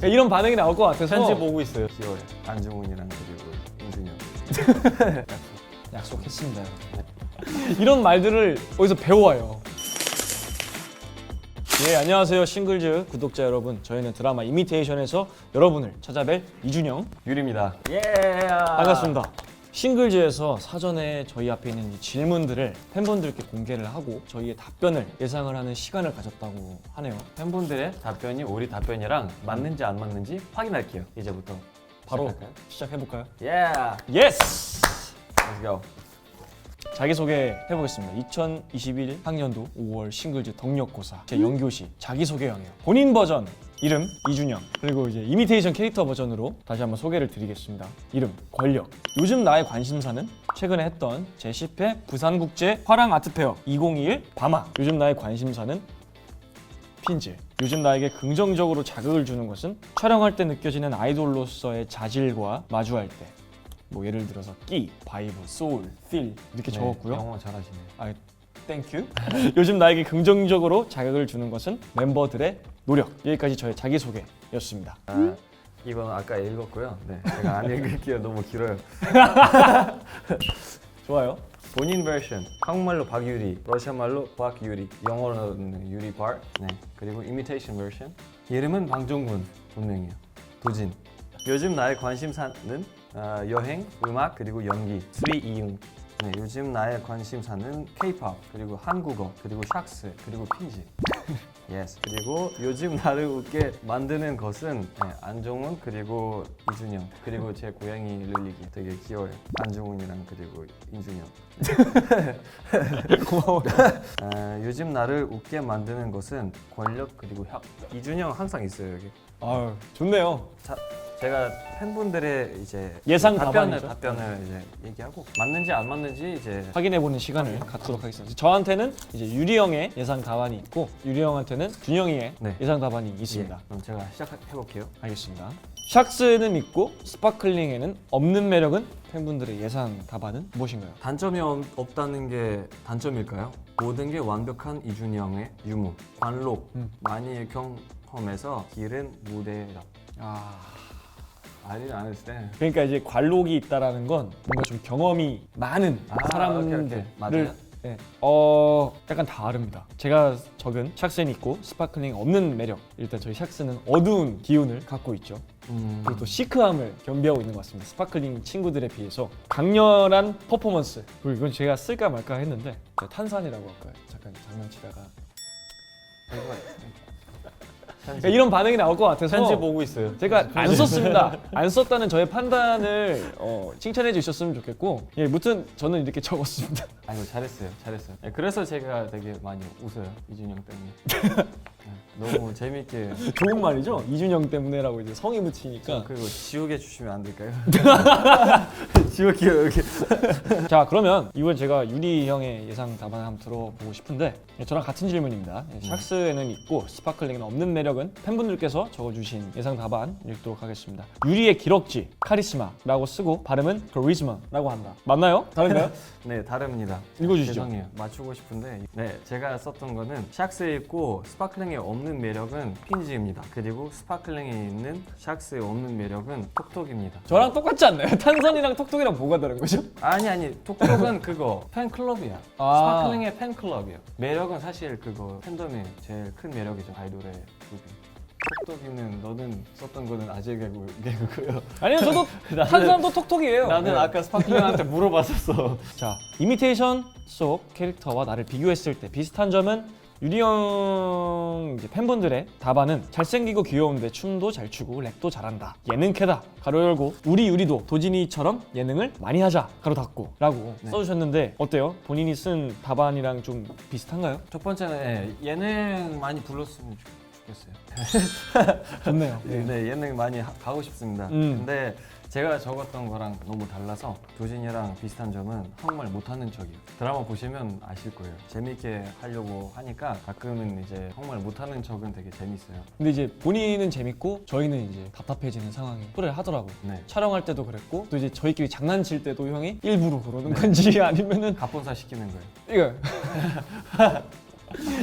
이런 반응이 나올 것 같아서 편집 보고 있어요. 10월에 안중훈이랑 그리고 인준이 형. 약속했습니다. 여러분. 이런 말들을 어디서 배워와요. 예, 안녕하세요 싱글즈 구독자 여러분. 저희는 드라마 이미테이션에서 여러분을 찾아뵐 이준영 유리입니다. 예. 반갑습니다. 싱글즈에서 사전에 저희 앞에 있는 이 질문들을 팬분들께 공개를 하고 저희의 답변을 예상을 하는 시간을 가졌다고 하네요. 팬분들의 답변이 우리 답변이랑 맞는지 안 맞는지 확인할게요. 이제부터 바로 시작할까요? 시작해볼까요? 예. 예스! Let's go. 자기소개 해보겠습니다. 2021 학년도 5월 싱글즈 덕력고사 제0교시 자기소개형이에요. 본인 버전 이름 이준영, 그리고 이제 이미테이션 캐릭터 버전으로 다시 한번 소개를 드리겠습니다. 이름 권력, 요즘 나의 관심사는 최근에 했던 제10회 부산국제 화랑아트페어 2021 밤아, 요즘 나의 관심사는 핀질, 요즘 나에게 긍정적으로 자극을 주는 것은 촬영할 때 느껴지는 아이돌로서의 자질과 마주할 때, 뭐 예를 들어서 끼, 바이브, 소울, 필 이렇게 적었고요. 영어 잘하시네. 아, 땡큐. 요즘 나에게 긍정적으로 자극을 주는 것은 멤버들의 노력. 여기까지 저의 자기소개였습니다. 이건 아까 읽었고요. 네, 제가 안 읽을게요. 너무 길어요. 좋아요. 본인 버전, 한국말로 박유리, 러시아말로 박유리, 영어로는 유리 bar. 네, 그리고 이미테이션 버전. 이름은 방종군 본명이에요. 도진. 요즘 나의 관심사는 여행, 음악, 그리고 연기. 수리 이응. 네, 요즘 나의 관심사는 K-pop, 그리고 한국어, 그리고 샥스, 그리고 핀지. 예스. 그리고 요즘 나를 웃게 만드는 것은 안종훈, 그리고 이준영, 그리고 제 고양이 룰리기 되게 귀여워요. 안종훈이랑 그리고 인준영. 고마워. 요즘 나를 웃게 만드는 것은 권력, 그리고 협. 이준영 항상 있어요 여기. 아유, 좋네요. 제가 팬분들의 이제 예상 답안이죠. 답변을 이제 얘기하고 맞는지 안 맞는지 이제 확인해보는 시간을 갖도록 하겠습니다. 저한테는 이제 유리 형의 예상 답안이 있고 유리 형한테는 준영이의 네. 예상 답안이 있습니다. 예, 그럼 제가 시작해 볼게요. 알겠습니다. 샥스에는 있고 스파클링에는 없는 매력은 팬분들의 예상 답안은 무엇인가요? 단점이 없다는 게 단점일까요? 모든 게 완벽한 이준영의 유무, 관록, 많이 경험해서 길은 무대라. 아니 안 했을 때. 그러니까 이제 관록이 있다라는 건 뭔가 좀 경험이 많은 사람들을 맞아요? 네. 약간 다릅니다. 제가 적은 샥스는 있고 스파클링 없는 매력. 일단 저희 샥스는 어두운 기운을 갖고 있죠. 그리고 또 시크함을 겸비하고 있는 것 같습니다. 스파클링 친구들에 비해서 강렬한 퍼포먼스. 그리고 이건 제가 쓸까 말까 했는데 탄산이라고 할까요? 잠깐 장난치다가 그러니까 이런 반응이 나올 것 같아서 편집 보고 있어요. 제가 안 썼습니다. 안 썼다는 저의 판단을 칭찬해 주셨으면 좋겠고, 예, 무튼 저는 이렇게 적었습니다. 아이고 잘했어요. 네, 그래서 제가 되게 많이 웃어요. 이준영 때문에. 네, 너무 재밌게. 좋은 말이죠. 이준영 때문에라고 이제 성이 묻히니까. 그리고 지우개 주시면 안 될까요? 지울게요 여기. 자, 그러면 이번 제가 유리 형의 예상 답안을 한번 들어보고 싶은데, 예, 저랑 같은 질문입니다. 예, 샥스에는 있고 스파클링에는 없는 매력은 팬분들께서 적어주신 예상 답안 읽도록 하겠습니다. 유리의 기럭지, 카리스마라고 쓰고 발음은 카리스마라고 한다. 맞나요? 다른가요? 네, 다릅니다. 읽어주시죠. 죄송해요. 맞추고 싶은데 네, 제가 썼던 거는 샥스에 있고 스파클링에 없는 매력은 핀지입니다. 그리고 스파클링에 있는 샥스에 없는 매력은 톡톡입니다. 저랑 똑같지 않나요? 탄산이랑 톡톡이랑 뭐가 다른 거죠? 아니 톡톡은 그거 팬클럽이야. 아. 스파클링의 팬클럽이야. 매력은 사실 그거 팬덤의 제일 큰 매력이죠. 아이돌의 부분. 톡톡이는 너는 썼던 거는 아재 개그고요. 아니요, 저도 탄산도 톡톡이에요. 나는 네. 아까 스파클링한테 물어봤었어. 자, 이미테이션 속 캐릭터와 나를 비교했을 때 비슷한 점은 유리 형 이제 팬분들의 답안은 잘생기고 귀여운데 춤도 잘 추고 랩도 잘한다. 예능캐다. 가로 열고 우리 유리도 도진이처럼 예능을 많이 하자. 가로 닫고 라고 써주셨는데 어때요? 본인이 쓴 답안이랑 좀 비슷한가요? 첫 번째는 예능 많이 불렀으면 좋겠어요. 좋네요. 네, 예능 많이 가고 싶습니다. 근데 제가 적었던 거랑 너무 달라서 도진이랑 비슷한 점은 한국말 못하는 척이에요. 드라마 보시면 아실 거예요. 재밌게 하려고 하니까 가끔은 이제 한국말 못하는 척은 되게 재밌어요. 근데 이제 본인은 재밌고 저희는 이제 답답해지는 상황이 소리를 하더라고요. 네. 촬영할 때도 그랬고 또 이제 저희끼리 장난칠 때도 형이 일부러 그러는 건지 아니면은 갑분사 시키는 거예요. 이거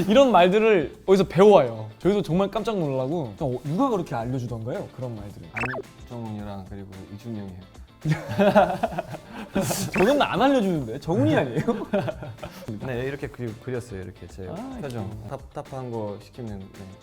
이런 말들을 어디서 배워와요. 저희도 정말 깜짝 놀라고 누가 그렇게 알려주던가요? 그런 말들을. 안정훈이랑 그리고 이준영이에요. 저는 안 알려주는데 정훈이 아니에요? 네 이렇게 그렸어요. 이렇게 제 표정 답답한 거 시키면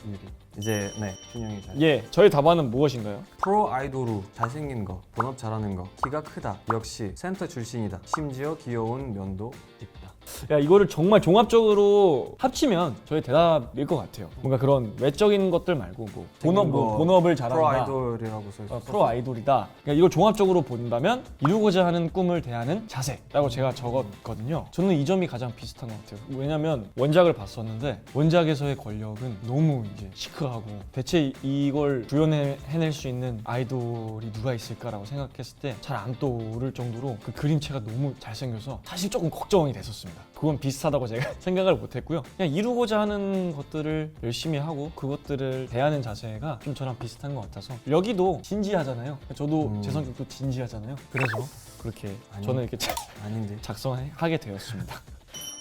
유리. 이제 준영이 잘. 예, 저의 답안은 무엇인가요? 프로 아이돌로 잘생긴 거, 본업 잘하는 거, 키가 크다, 역시 센터 출신이다, 심지어 귀여운 면도 있다. 야, 이거를 정말 종합적으로 합치면 저의 대답일 것 같아요. 뭔가 그런 외적인 것들 말고 뭐 본업을 잘한다. 프로 아이돌이라고 써. 프로 아이돌이다. 그러니까 이걸 종합적으로 본다면 이루고자 하는 꿈을 대하는 자세라고 제가 적었거든요. 저는 이 점이 가장 비슷한 것 같아요. 왜냐면 원작을 봤었는데 원작에서의 권력은 너무 이제 시크하고 대체 이걸 구현해낼 수 있는 아이돌이 누가 있을까라고 생각했을 때 잘 안 떠오를 정도로 그 그림체가 너무 잘생겨서 사실 조금 걱정이 됐었습니다. 그건 비슷하다고 제가 생각을 못했고요. 그냥 이루고자 하는 것들을 열심히 하고 그것들을 대하는 자세가 좀 저랑 비슷한 것 같아서 여기도 진지하잖아요. 저도 제 성격도 진지하잖아요. 그래서 그렇게 저는 이렇게 아닌데. 작성하게 되었습니다.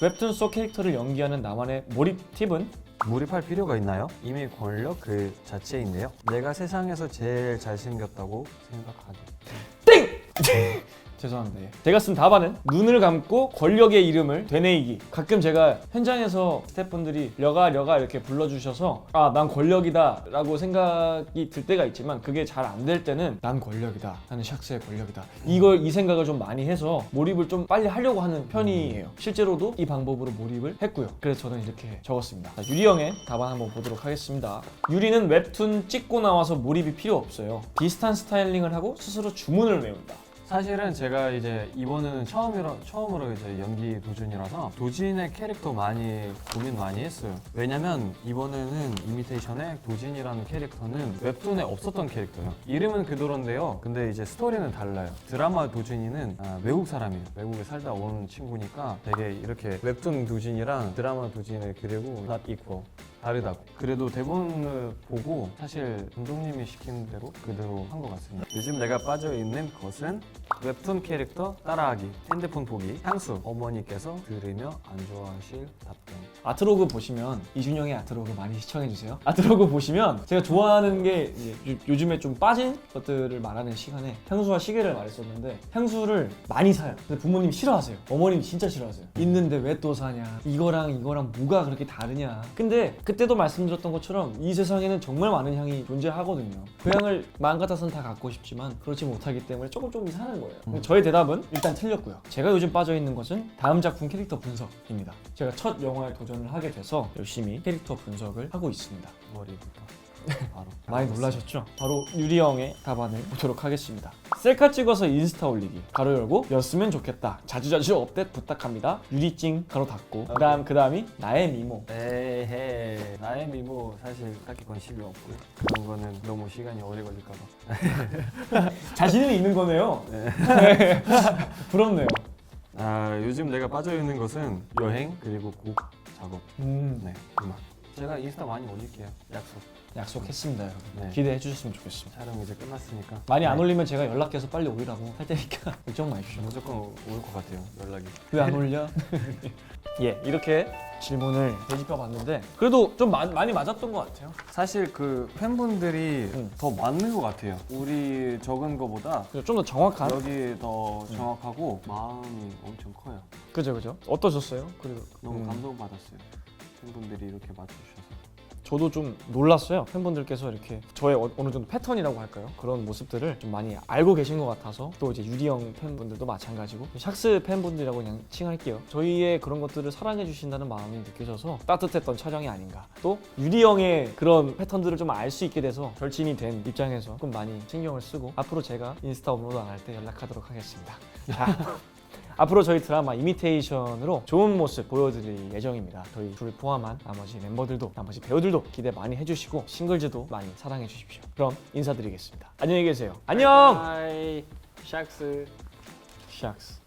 웹툰 속 캐릭터를 연기하는 나만의 몰입 팁은? 몰입할 필요가 있나요? 이미 권력 그 자체인데요. 내가 세상에서 제일 잘생겼다고 생각하기. 땡! 죄송합니다. 예. 제가 쓴 답안은 눈을 감고 권력의 이름을 되뇌이기. 가끔 제가 현장에서 스태프분들이 려가 이렇게 불러주셔서 아, 난 권력이다 라고 생각이 들 때가 있지만 그게 잘 안 될 때는 난 권력이다, 나는 샥스의 권력이다, 이 생각을 좀 많이 해서 몰입을 좀 빨리 하려고 하는 편이에요. 실제로도 이 방법으로 몰입을 했고요. 그래서 저는 이렇게 적었습니다. 자, 유리 형의 답안 한번 보도록 하겠습니다. 유리는 웹툰 찍고 나와서 몰입이 필요 없어요. 비슷한 스타일링을 하고 스스로 주문을 외운다. 사실은 제가 이제 이번에는 처음으로 이제 연기 도전이라서 도진의 캐릭터 많이 고민 많이 했어요. 왜냐면 이번에는 이미테이션의 도진이라는 캐릭터는 웹툰에 없었던 캐릭터예요. 이름은 그대로인데요. 근데 이제 스토리는 달라요. 드라마 도진이는 외국 사람이에요. 외국에 살다 온 친구니까 되게 이렇게 웹툰 도진이랑 드라마 도진을 그리고 not equal. 다르다고. 그래도 대본을 보고 사실 감독님이 시키는 대로 그대로 한 것 같습니다. 요즘 내가 빠져있는 것은 웹툰 캐릭터 따라하기, 핸드폰 보기, 향수, 어머니께서 들으며 안 좋아하실 답변. 아트로그 보시면 이준영의 아트로그 많이 시청해주세요. 아트로그 보시면 제가 좋아하는 게 이제 요즘에 좀 빠진 것들을 말하는 시간에 향수와 시계를 말했었는데 향수를 많이 사요. 근데 부모님이 싫어하세요. 어머님이 진짜 싫어하세요. 있는데 왜 또 사냐, 이거랑 뭐가 그렇게 다르냐. 근데 그때도 말씀드렸던 것처럼 이 세상에는 정말 많은 향이 존재하거든요. 그 향을 마음 같아서는 다 갖고 싶지만 그렇지 못하기 때문에 조금 사는 거예요. 저의 대답은 일단 틀렸고요. 제가 요즘 빠져있는 것은 다음 작품 캐릭터 분석입니다. 제가 첫 영화에 도전을 하게 돼서 열심히 캐릭터 분석을 하고 있습니다. 머리부터 바로. 많이 놀라셨죠? 바로 유리 형의 답안을 보도록 하겠습니다. 셀카 찍어서 인스타 올리기 가로 열고 였으면 좋겠다. 자주자주 업데이트 부탁합니다. 유리찡 가로 닫고 그다음이 나의 미모. 에헤, 나의 미모 사실 딱히 관심이 없고요. 그런 거는 너무 시간이 오래 걸릴까 봐. 자신은 있는 거네요. 부럽네요. 요즘 내가 빠져있는 것은 여행 그리고 곡 작업. 네, 음악. 제가 인스타 많이 올릴게요. 약속했습니다, 여러분. 네. 기대해 주셨으면 좋겠습니다. 촬영 이제 끝났으니까 많이 안 올리면 제가 연락해서 빨리 올리라고 할 테니까 걱정 마십시오. 무조건 올 것 같아요. 연락이. 왜 안 올려? 예, 이렇게 질문을 되짚어 봤는데 그래도 좀 많이 맞았던 것 같아요. 사실 그 팬분들이 더 맞는 것 같아요. 우리 적은 거보다 좀 더 정확한. 여기 더 정확하고 마음이 엄청 커요. 그죠. 어떠셨어요? 그리고 너무 감동받았어요. 팬분들이 이렇게 맞춰주셔서. 저도 좀 놀랐어요. 팬분들께서 이렇게 저의 어느 정도 패턴이라고 할까요? 그런 모습들을 좀 많이 알고 계신 것 같아서 또 이제 유리 형 팬분들도 마찬가지고 샥스 팬분들이라고 그냥 칭할게요. 저희의 그런 것들을 사랑해 주신다는 마음이 느껴져서 따뜻했던 촬영이 아닌가. 또 유리 형의 그런 패턴들을 좀 알 수 있게 돼서 절친이 된 입장에서 조금 많이 신경을 쓰고 앞으로 제가 인스타 업로드 안 할 때 연락하도록 하겠습니다. 자. 앞으로 저희 드라마 이미테이션으로 좋은 모습 보여드릴 예정입니다. 저희 둘을 포함한 나머지 멤버들도 나머지 배우들도 기대 많이 해주시고 싱글즈도 많이 사랑해 주십시오. 그럼 인사드리겠습니다. 안녕히 계세요. 안녕! 바이. 샥스. 샥스.